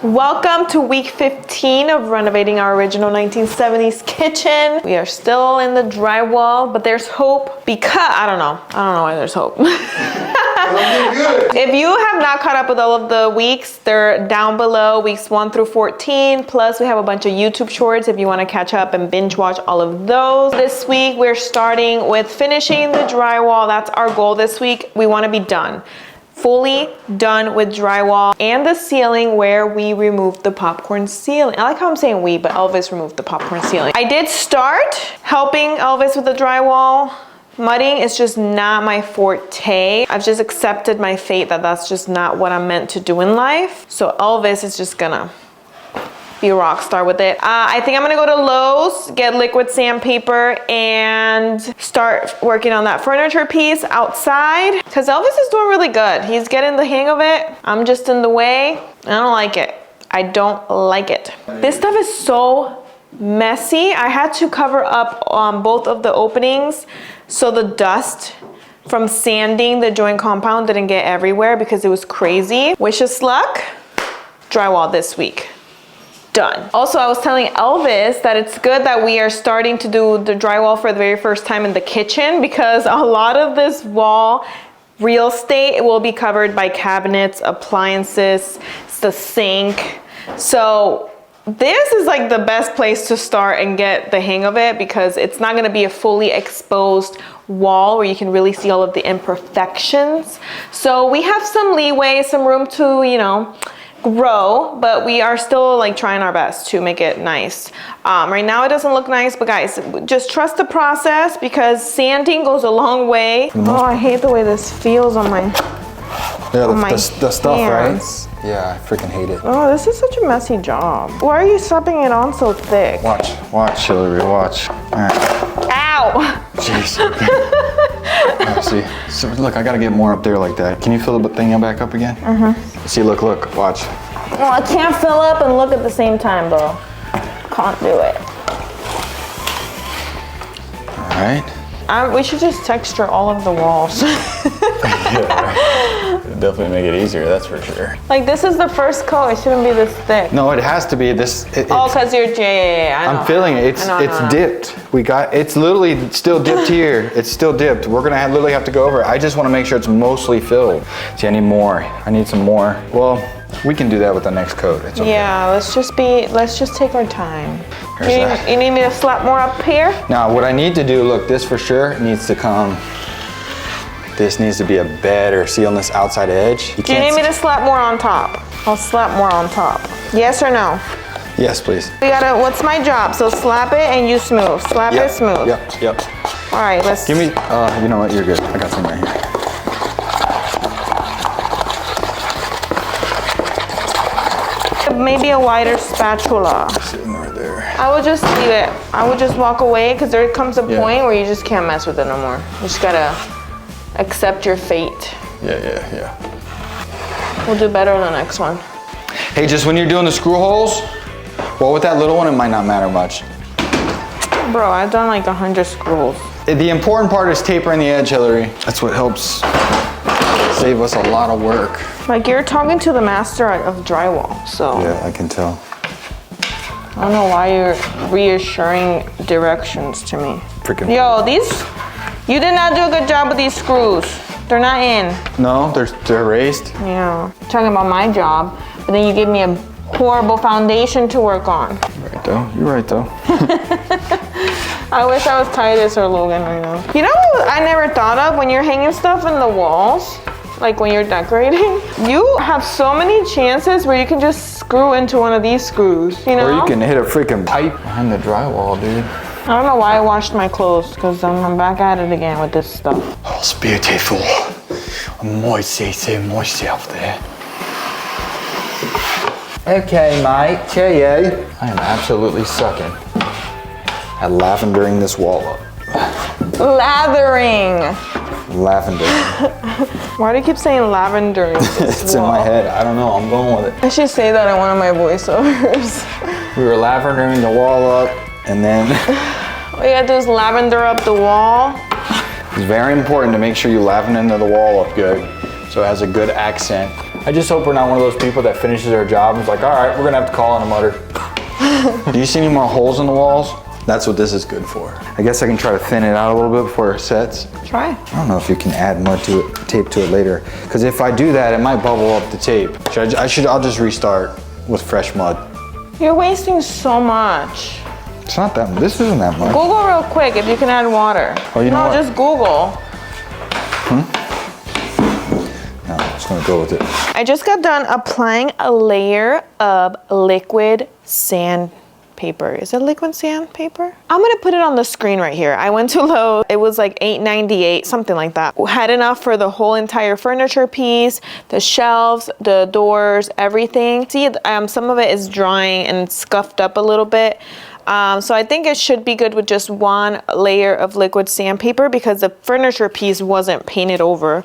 Welcome to week 15 of renovating our original 1970s kitchen. We are still in the drywall, but there's hope because, I don't know why there's hope. If you have not caught up with all of the weeks, they're down below, weeks 1 through 14. Plus we have a bunch of YouTube shorts if you want to catch up and binge watch all of those. This week we're starting with finishing the drywall. That's our goal this week. We want to be done. Fully done with drywall and the ceiling where we removed the popcorn ceiling. I like how I'm saying we, but Elvis removed the popcorn ceiling. I did start helping Elvis with the drywall. Mudding is just not my forte. I've just accepted my fate that that's just not what I'm meant to do in life. So Elvis is just gonna be a rock star with it. I think I'm gonna go to Lowe's, get liquid sandpaper, and start working on that furniture piece outside. Because Elvis is doing really good. He's getting the hang of it. I'm just in the way. I don't like it. I don't like it. This stuff is so messy. I had to cover up both of the openings so the dust from sanding the joint compound didn't get everywhere because it was crazy. Wish us luck. Drywall this week. Done. Also, I was telling Elvis that it's good that we are starting to do the drywall for the very first time in the kitchen because a lot of this wall real estate will be covered by cabinets, appliances, the sink. So this is like the best place to start and get the hang of it because it's not going to be a fully exposed wall where you can really see all of the imperfections. So we have some leeway, some room to, you know, grow, but we are still like trying our best to make it nice. Right now it doesn't look nice, but guys, just trust the process because sanding goes a long way. Oh, I hate the way this feels on my the stuff, hands. Right? Yeah, I freaking hate it. Oh, this is such a messy job. Why are you slapping it on so thick? Watch, Hillary, watch. All right. Ow! Jeez. Okay. See, so look, I gotta get more up there like that. Can you fill the thing back up again? Mm-hmm. See, look, watch. Well, I can't fill up and look at the same time, though. Can't do it. All right. We should just texture all of the walls. Yeah, it'll definitely make it easier, that's for sure. Like, this is the first coat. It shouldn't be this thick. No, it has to be this. Oh, because you're I'm feeling it. It's dipped. It's literally still dipped here. It's still dipped. We're gonna literally have to go over it. I just want to make sure it's mostly filled. See, I need more. I need some more. Well, we can do that with the next coat. It's okay. Yeah, let's just take our time. You need me to slap more up here? Now, what I need to do, look, this for sure needs to come. This needs to be a better seal on this outside edge. Do you need me to slap more on top? I'll slap more on top. Yes or no? Yes, please. What's my job? So slap it and you smooth. Slap it smooth. Yep. All right, let's. Give me, you know what, you're good. I got some right here. Maybe a wider spatula. Sitting right there. I would just leave it. I would just walk away because there comes a point where you just can't mess with it no more. You just gotta accept your fate. Yeah. We'll do better in the next one. Hey, just when you're doing the screw holes, well, with that little one, it might not matter much. Bro, I've done like 100 screws. The important part is tapering the edge, Hillary. That's what helps save us a lot of work. Like, you're talking to the master of drywall, so. Yeah, I can tell. I don't know why you're reassuring directions to me. Freaking. Yo, you did not do a good job with these screws. They're not in. No, they're raised. Yeah, talking about my job, but then you give me a horrible foundation to work on. You're right though. I wish I was Titus or Logan right now. You know what I never thought of when you're hanging stuff in the walls? Like when you're decorating, you have so many chances where you can just screw into one of these screws, you know? Or you can hit a freaking pipe behind the drywall, dude. I don't know why I washed my clothes, because I'm back at it again with this stuff. Oh, it's beautiful. Moisty out there. Okay, mate, cheerio. I am absolutely sucking at lavendering this wall up. Lathering. Lavender. Why do you keep saying lavender? It's in my head. I don't know. I'm going with it. I should say that in one of my voiceovers. We were lavendering the wall up, and then all you gotta do is lavender up the wall. It's very important to make sure you lavender the wall up good, so it has a good accent. I just hope we're not one of those people that finishes our job and is like, all right, we're gonna have to call in a mutter. Do you see any more holes in the walls? That's what this is good for. I guess I can try to thin it out a little bit before it sets. Try. I don't know if you can add mud to it, tape to it later. Because if I do that, it might bubble up the tape. I'll just restart with fresh mud. You're wasting so much. It's not that, this isn't that much. Google real quick if you can add water. Oh, you know what? Just Google. No, I'm just gonna go with it. I just got done applying a layer of liquid sandpaper. Is it liquid sandpaper? I'm gonna put it on the screen right here. I went to Lowe's. It was like $8.98, something like that. Had enough for the whole entire furniture piece, the shelves, the doors, everything. See, some of it is drying and scuffed up a little bit. So I think it should be good with just one layer of liquid sandpaper because the furniture piece wasn't painted over.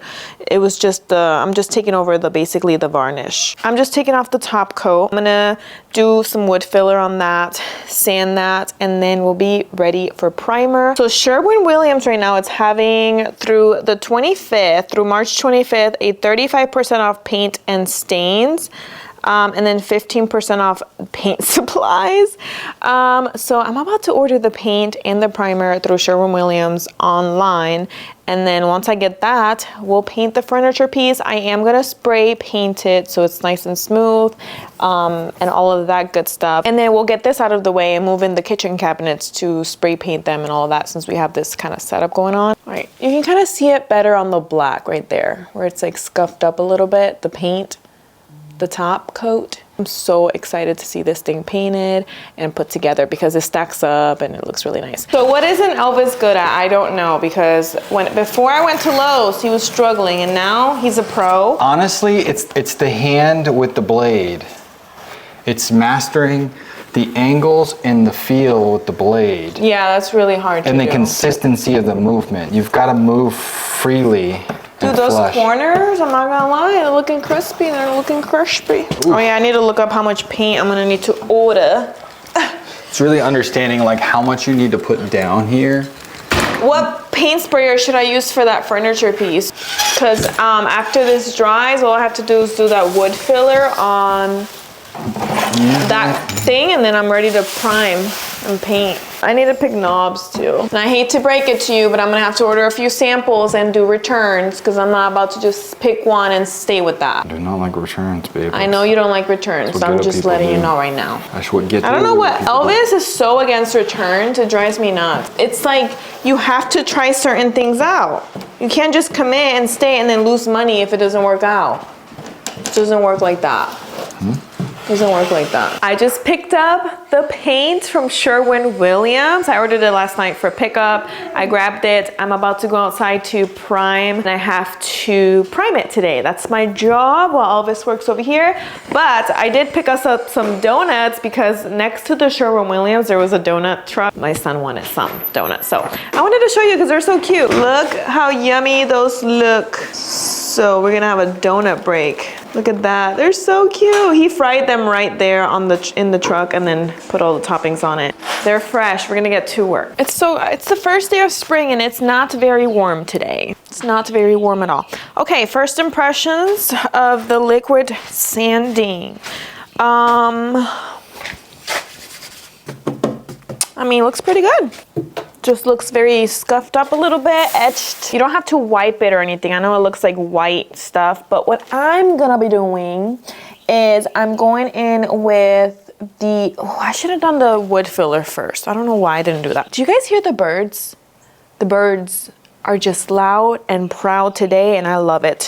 It was just I'm just taking over basically the varnish. I'm just taking off the top coat. I'm gonna do some wood filler on that, sand that, and then we'll be ready for primer. So Sherwin-Williams right now, it's having through the 25th, through March 25th, a 35% off paint and stains. And then 15% off paint supplies. So I'm about to order the paint and the primer through Sherwin-Williams online. And then once I get that, we'll paint the furniture piece. I am gonna spray paint it so it's nice and smooth and all of that good stuff. And then we'll get this out of the way and move in the kitchen cabinets to spray paint them and all of that since we have this kind of setup going on. All right, you can kind of see it better on the black right there where it's like scuffed up a little bit, the paint. The top coat. I'm so excited to see this thing painted and put together because it stacks up and it looks really nice. So what isn't Elvis good at? I don't know because before I went to Lowe's, he was struggling and now he's a pro. Honestly, it's the hand with the blade. It's mastering the angles and the feel with the blade. Yeah, that's really hard to do. And the consistency of the movement. You've got to move freely. Dude, those corners, I'm not gonna lie, they're looking crispy. They're looking crispy. Ooh. Oh yeah, I need to look up how much paint I'm gonna need to order. It's really understanding like how much you need to put down here. What paint sprayer should I use for that furniture piece? Because after this dries, all I have to do is do that wood filler on that thing and then I'm ready to prime and paint. I need to pick knobs too. And I hate to break it to you, but I'm gonna have to order a few samples and do returns because I'm not about to just pick one and stay with that. I do not like returns, babe. I know you don't like returns, so I'm just letting you know right now. That's what gets. I don't know what Elvis is so against returns, it drives me nuts. It's like you have to try certain things out. You can't just commit and stay and then lose money if it doesn't work out. It doesn't work like that. Doesn't work like that. I just picked up the paint from Sherwin-Williams. I ordered it last night for pickup. I grabbed it. I'm about to go outside to prime and I have to prime it today. That's my job while Elvis works over here. But I did pick us up some donuts because next to the Sherwin-Williams, there was a donut truck. My son wanted some donuts. So I wanted to show you because they're so cute. Look how yummy those look. So we're gonna have a donut break. Look at that, they're so cute. He fried them right there in the truck and then put all the toppings on it. They're fresh, we're gonna get to work. It's the first day of spring and it's not very warm today. It's not very warm at all. Okay, first impressions of the liquid sanding. I mean, it looks pretty good. Just looks very scuffed up a little bit, etched. You don't have to wipe it or anything. I know it looks like white stuff, but what I'm gonna be doing is I'm going in with I should have done the wood filler first. I don't know why I didn't do that. Do you guys hear the birds? The birds are just loud and proud today and I love it.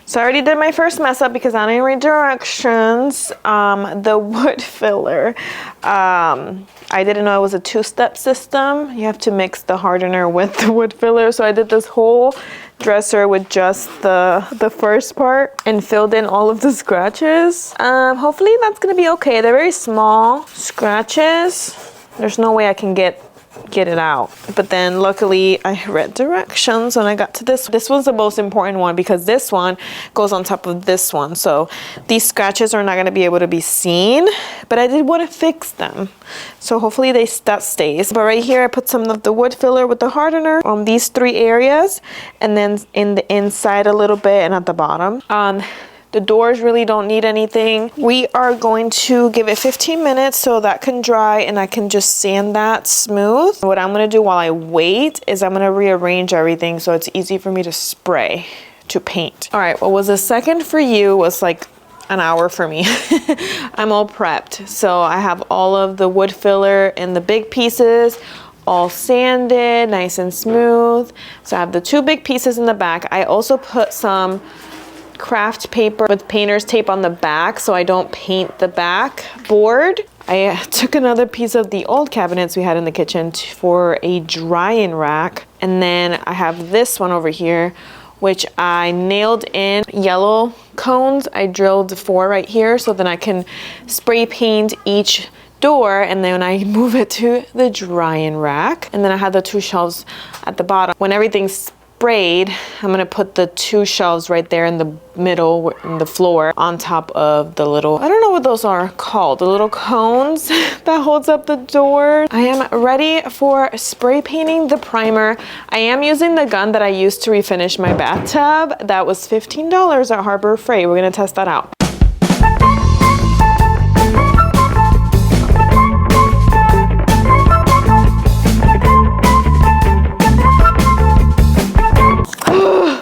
So I already did my first mess up because I didn't read directions. The wood filler. I didn't know it was a two-step system. You have to mix the hardener with the wood filler. So I did this whole dresser with just the first part and filled in all of the scratches. Hopefully that's gonna be okay. They're very small scratches. There's no way I can get get it out. But then luckily I read directions when I got to this. This was the most important one because this one goes on top of this one. So these scratches are not gonna be able to be seen, but I did want to fix them. So hopefully that stays. But right here I put some of the wood filler with the hardener on these 3 areas, and then in the inside a little bit and at the bottom. The doors really don't need anything. We are going to give it 15 minutes so that can dry and I can just sand that smooth. What I'm gonna do while I wait is I'm gonna rearrange everything so it's easy for me to spray to paint. All right, what was a second for you was like an hour for me. I'm all prepped. So I have all of the wood filler in the big pieces, all sanded, nice and smooth. So I have the 2 big pieces in the back. I also put some craft paper with painter's tape on the back so I don't paint the back board. I took another piece of the old cabinets we had in the kitchen for a drying rack. And then I have this one over here, which I nailed in yellow cones. I drilled 4 right here so then I can spray paint each door, and then I move it to the drying rack. And then I have the 2 shelves at the bottom. When everything's sprayed, I'm gonna put the 2 shelves right there in the middle, in the floor, on top of the little, I don't know what those are called, the little cones that holds up the door. I am ready for spray painting the primer. I am using the gun that I used to refinish my bathtub. That was $15 at Harbor Freight. We're gonna test that out.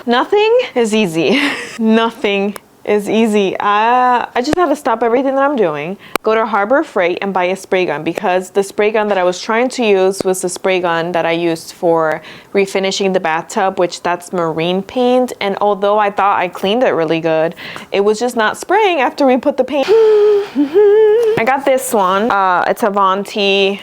Nothing is easy. Nothing is easy. I just had to stop everything that I'm doing, go to Harbor Freight and buy a spray gun, because the spray gun that I was trying to use was the spray gun that I used for refinishing the bathtub, which that's marine paint. And although I thought I cleaned it really good, it was just not spraying after we put the paint. I got this one. It's a Avanti.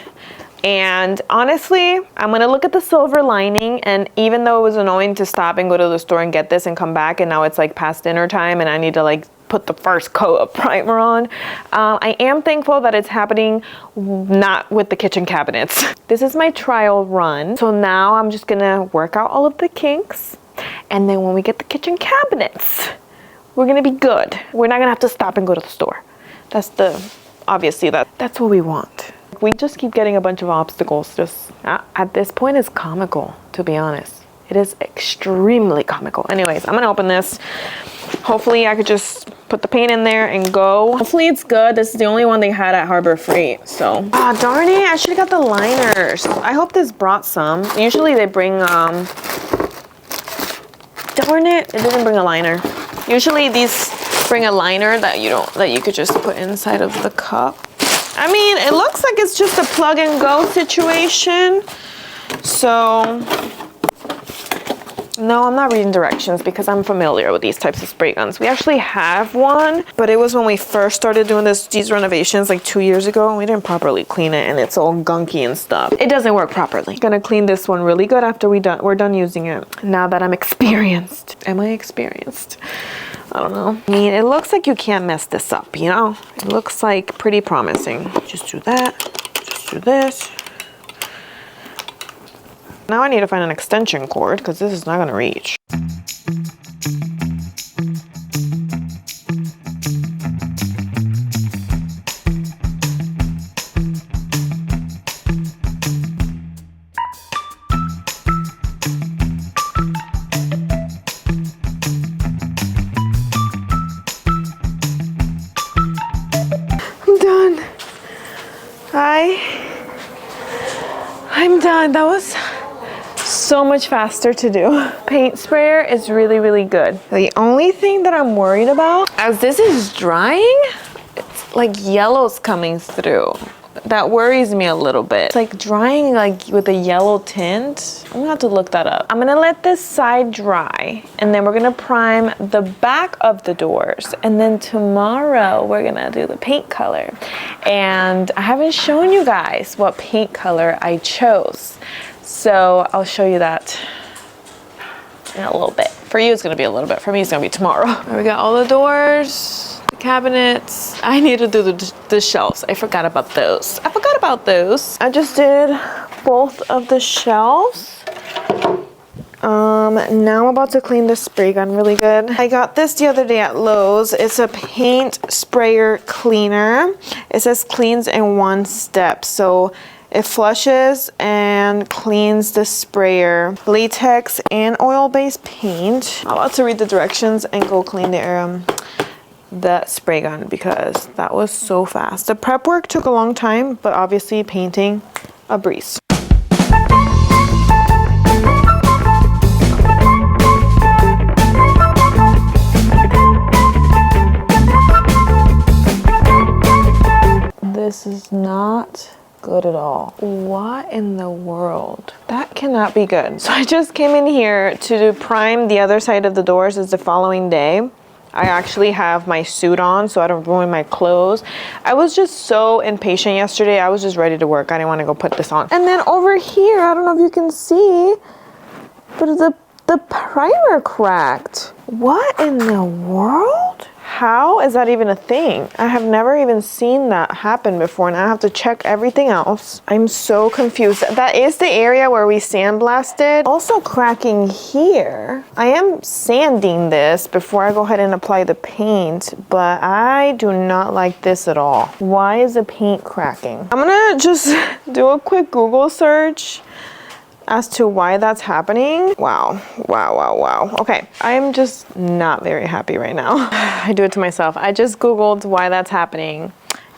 And honestly, I'm gonna look at the silver lining, and even though it was annoying to stop and go to the store and get this and come back, and now it's like past dinner time and I need to like put the first coat of primer on, I am thankful that it's happening not with the kitchen cabinets. This is my trial run. So now I'm just gonna work out all of the kinks, and then when we get the kitchen cabinets, we're gonna be good. We're not gonna have to stop and go to the store. Obviously that's what we want. We just keep getting a bunch of obstacles. Just at this point, it's comical, to be honest. It is extremely comical. Anyways, I'm gonna open this. Hopefully I could just put the paint in there and go. Hopefully it's good. This is the only one they had at Harbor Freight, so. Darn it, I should've got the liners. I hope this brought some. Usually they bring, darn it didn't bring a liner. Usually these bring a liner that you could just put inside of the cup. I mean, it looks like it's just a plug and go situation. So, no, I'm not reading directions because I'm familiar with these types of spray guns. We actually have one, but it was when we first started doing these renovations like 2 years ago, and we didn't properly clean it, and it's all gunky and stuff. It doesn't work properly. Gonna clean this one really good after we're done using it. Now that I'm experienced. Am I experienced? I don't know. I mean, it looks like you can't mess this up, you know? It looks like pretty promising. Just do that, just do this. Now I need to find an extension cord because this is not gonna reach. I'm done. That was so much faster to do. Paint sprayer is really, really good. The only thing that I'm worried about, as this is drying, it's like yellow's coming through. That worries me a little bit. It's like drying like with a yellow tint. I'm gonna have to look that up. I'm gonna let this side dry, and then we're gonna prime the back of the doors. And then tomorrow we're gonna do the paint color. And I haven't shown you guys what paint color I chose. So I'll show you that in a little bit. For you, it's gonna be a little bit. For me, it's gonna be tomorrow. We got all the doors, the cabinets. I need to do the shelves. I forgot about those. I just did both of the shelves. Now I'm about to clean the spray gun really good. I got this the other day at Lowe's. It's a paint sprayer cleaner. It says cleans in one step. So it flushes and cleans the sprayer, latex and oil-based paint. I'm about to read the directions and go clean the spray gun because that was so fast. The prep work took a long time, but obviously painting, a breeze. This is not good at all. What in the world? That cannot be good. So I just came in here to prime the other side of the doors. It's the following day. I actually have my suit on so I don't ruin my clothes. I was just so impatient yesterday. I was just ready to work. I didn't want to go put this on. And then over here, I don't know if you can see, but the primer cracked. What in the world? How is that even a thing? I have never even seen that happen before, and I have to check everything else. I'm so confused. That is the area where we sandblasted. Also cracking here. I am sanding this before I go ahead and apply the paint, but I do not like this at all. Why is the paint cracking? I'm gonna just do a quick Google search as to why that's happening. Wow. Okay, I'm just not very happy right now. I do it to myself. I just Googled why that's happening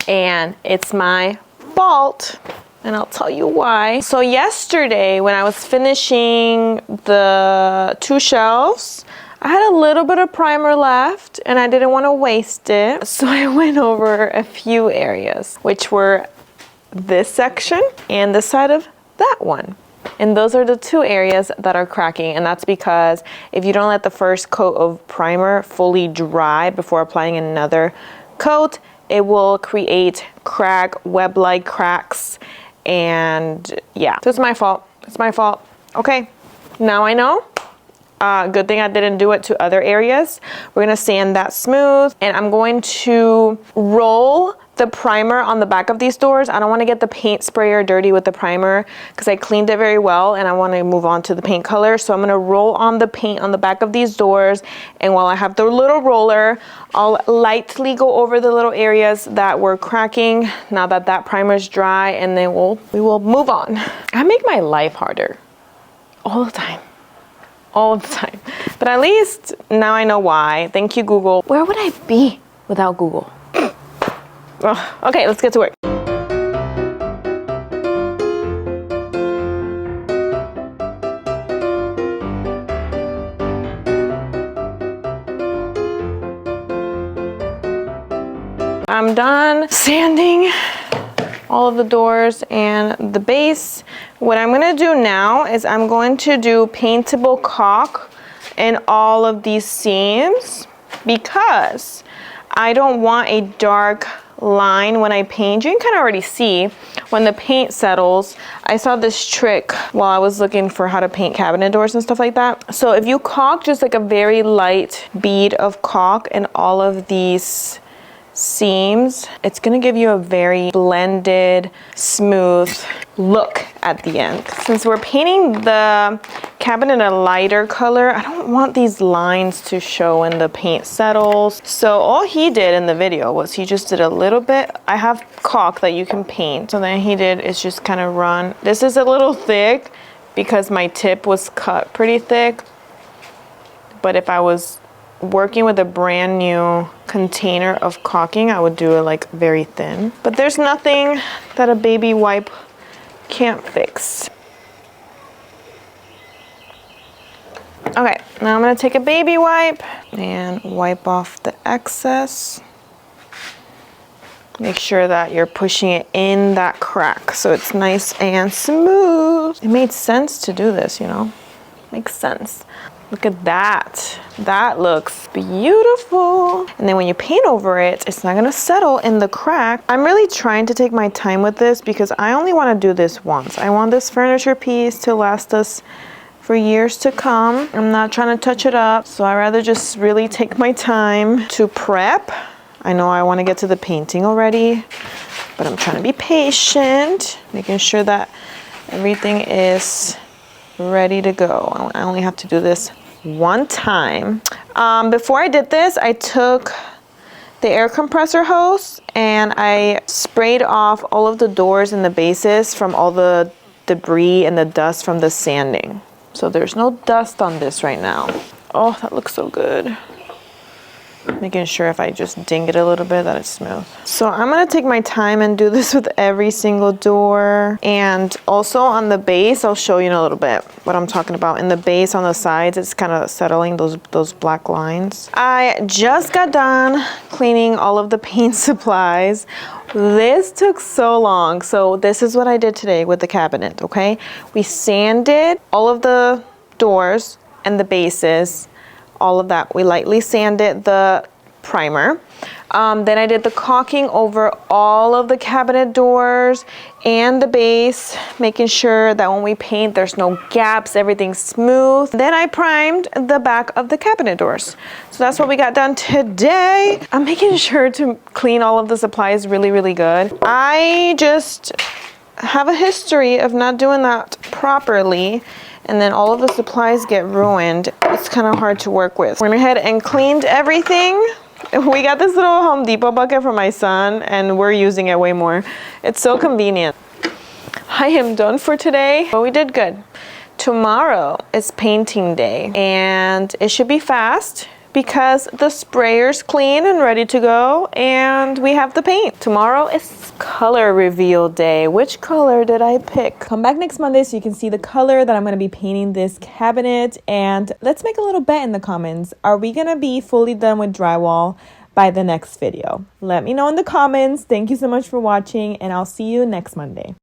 and it's my fault. And I'll tell you why. So yesterday when I was finishing the 2 shelves, I had a little bit of primer left and I didn't want to waste it. So I went over a few areas, which were this section and the side of that one. And those are the 2 areas that are cracking, and that's because if you don't let the first coat of primer fully dry before applying another coat, it will create web-like cracks, and yeah. So it's my fault. It's my fault. Okay, now I know. Good thing I didn't do it to other areas. We're gonna sand that smooth, and I'm going to roll the primer on the back of these doors. I don't want to get the paint sprayer dirty with the primer because I cleaned it very well and I want to move on to the paint color. So I'm going to roll on the paint on the back of these doors, and while I have the little roller, I'll lightly go over the little areas that were cracking now that that primer is dry, and then we will move on. I make my life harder all the time. All the time. But at least now I know why. Thank you, Google. Where would I be without Google? Oh, okay, let's get to work. I'm done sanding all of the doors and the base. What I'm gonna do now is I'm going to do paintable caulk in all of these seams because I don't want a dark line when I paint. You can kind of already see when the paint settles. I saw this trick while I was looking for how to paint cabinet doors and stuff like that. So if you caulk just like a very light bead of caulk in all of these seams, it's gonna give you a very blended, smooth look at the end. Since we're painting the cabinet a lighter color, I don't want these lines to show when the paint settles. So all he did in the video was he just did a little bit. I have caulk that you can paint. So then he did is just kind of run. This is a little thick because my tip was cut pretty thick. But if I was working with a brand new container of caulking, I would do it like very thin. But there's nothing that a baby wipe can't fix. Okay, now I'm gonna take a baby wipe and wipe off the excess. Make sure that you're pushing it in that crack so it's nice and smooth. It made sense to do this, you know? Makes sense. Look at that. That looks beautiful. And then when you paint over it, it's not gonna settle in the crack. I'm really trying to take my time with this because I only wanna do this once. I want this furniture piece to last us for years to come. I'm not trying to touch it up, so I rather just really take my time to prep. I know I wanna get to the painting already, but I'm trying to be patient, making sure that Everything is ready to go. I only have to do this one time. Before I did this, I took the air compressor hose and I sprayed off all of the doors and the bases from all the debris and the dust from the sanding. So there's no dust on this right now. Oh, that looks so good. Making sure if I just ding it a little bit that it's smooth. So I'm gonna take my time and do this with every single door. And also on the base, I'll show you in a little bit what I'm talking about. In the base on the sides, it's kind of settling those black lines. I just got done cleaning all of the paint supplies. This took so long. So this is what I did today with the cabinet, okay? We sanded all of the doors and the bases, all of that. We lightly sanded the primer. Then I did the caulking over all of the cabinet doors and the base, making sure that when we paint, there's no gaps, everything's smooth. Then I primed the back of the cabinet doors. So that's what we got done today. I'm making sure to clean all of the supplies really, really good. I just have a history of not doing that properly, and then all of the supplies get ruined. It's kind of hard to work with. Went ahead and cleaned everything. We got this little Home Depot bucket for my son and we're using it way more. It's so convenient. I am done for today, but we did good. Tomorrow is painting day and it should be fast because the sprayer's clean and ready to go and we have the paint. Tomorrow is color reveal day. Which color did I pick? Come back next Monday so you can see the color that I'm going to be painting this cabinet, and let's make a little bet in the comments. Are we going to be fully done with drywall by the next video? Let me know in the comments. Thank you so much for watching and I'll see you next Monday.